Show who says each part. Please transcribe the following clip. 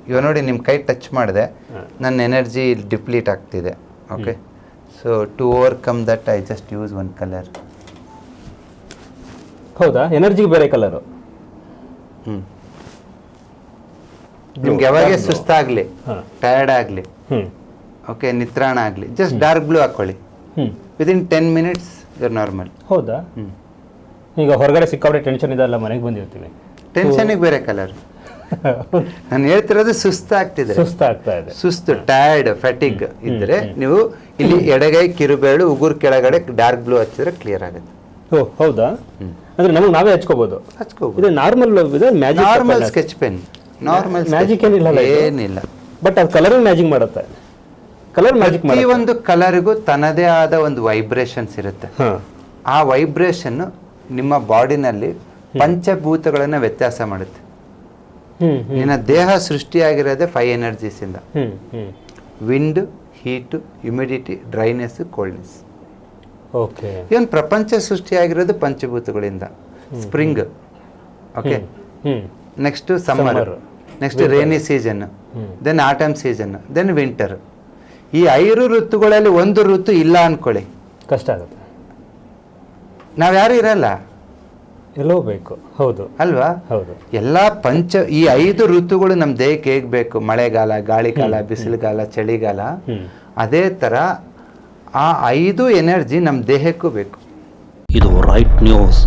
Speaker 1: ಇವಾಗ ನೋಡಿ ನಿಮ್ಮ ಕೈ ಟಚ್ ಮಾಡಿದೆ, ನನ್ನ ಎನರ್ಜಿ ಡಿಪ್ಲೀಟ್ ಆಗ್ತಿದೆ. Okay, so to overcome that I just use one colour.
Speaker 2: ಹೌದಾ, ಎನರ್ಜಿಗೆ ಬೇರೆ ಕಲರು.
Speaker 1: ನಿಮ್ಗೆ ಯಾವಾಗ ಸುಸ್ತಾಗಲಿ, ಟಯರ್ಡ್ ಆಗಲಿ, ಓಕೆ, ನಿತ್ರಾಣ ಆಗಲಿ, ಜಸ್ಟ್ ಡಾರ್ಕ್ ಬ್ಲೂ ಹಾಕೊಳ್ಳಿ. Within 10 minutes your normal.
Speaker 2: ಹೌದಾ? ಈಗ ಹೊರಗಡೆ ಸಿಕ್ಕಾಪಟ್ಟೆ ಟೆನ್ಷನ್ ಇದೆಲ್ಲ, ಮನೆಗೆ ಬಂದಿರ್ತೀವಿ,
Speaker 1: ಟೆನ್ಷನಿಗೆ ಬೇರೆ ಕಲರ್. ನಾನು ಹೇಳ್ತಿರೋದು ಸುಸ್ತಾಗ್ತಿದೆ,
Speaker 2: ಸುಸ್ತಾಗ್ತಾ ಇದೆ.
Speaker 1: ಸುಸ್ತು, ಟಯರ್ಡ್, ಫ್ಯಾಟಿಗ್ ಇದ್ರೆ ನೀವು ಇಲ್ಲಿ ಎಡಗೈ ಕಿರುಬೇಳು ಉಗುರು ಕೆಳಗಡೆ ಡಾರ್ಕ್ ಬ್ಲೂ ಹಚ್ಚಿದ್ರೆ ಕ್ಲಿಯರ್ ಆಗುತ್ತೆ.
Speaker 2: ಓ ಹೌದಾ? ಅಂದ್ರೆ ನಮಗೆ ನಾವೇ ಹಚ್ಕೋಬಹುದು. ಇದು ನಾರ್ಮಲ್, ಇದು magic,
Speaker 1: normal sketch pen, normal
Speaker 2: magic
Speaker 1: ಏನಿಲ್ಲ.
Speaker 2: ಬಟ್ ಅದು ಕಲರಿಂಗ್ ಮ್ಯಾಜಿಕ್ ಮಾಡುತ್ತೆ. ಕಲರ್ ಮ್ಯಾಜಿಕ್
Speaker 1: ಈ ಒಂದು ಕಲರ್ಗೂ ತನ್ನದೇ ಆದ ಒಂದು ವೈಬ್ರೇಷನ್ಸ್ ಇರುತ್ತೆ. ಆ ವೈಬ್ರೇಷನ್ ನಿಮ್ಮ ಬಾಡಿನಲ್ಲಿ ಪಂಚಭೂತಗಳನ್ನ ವ್ಯತ್ಯಾಸ ಮಾಡುತ್ತೆ. ನಿನ್ನ ದೇಹ ಸೃಷ್ಟಿಯಾಗಿರೋದೇ 5 energies ಇಂದ: wind, heat, humidity, dryness, coldness.
Speaker 2: Okay,
Speaker 1: even ಪ್ರಪಂಚ ಸೃಷ್ಟಿಯಾಗಿರೋದು ಪಂಚಭೂತಗಳಿಂದ. Spring, okay, next summer, next rainy season, then autumn season, then winter. ಈ 5 ಋತುಗಳಲ್ಲಿ ಒಂದು ಋತು ಇಲ್ಲ ಅನ್ಕೊಳ್ಳಿ,
Speaker 2: ಕಷ್ಟ ಆಗುತ್ತೆ.
Speaker 1: ನಾವ್ಯಾರು ಇರಲ್ಲ,
Speaker 2: ಎಲ್ಲೋ ಬೇಕು. ಹೌದು
Speaker 1: ಅಲ್ವಾ?
Speaker 2: ಹೌದು.
Speaker 1: ಎಲ್ಲ ಈ 5 ಋತುಗಳು ನಮ್ಮ ದೇಹಕ್ಕೆ ಹೇಗ್ ಬೇಕು, ಮಳೆಗಾಲ, ಗಾಳಿಗಾಲ, ಬಿಸಿಲುಗಾಲ, ಚಳಿಗಾಲ, ಅದೇ ತರ ಆ 5 ಎನರ್ಜಿ ನಮ್ಮ ದೇಹಕ್ಕೂ ಬೇಕು.
Speaker 3: ಇದು ರೈಟ್ ನ್ಯೂಸ್.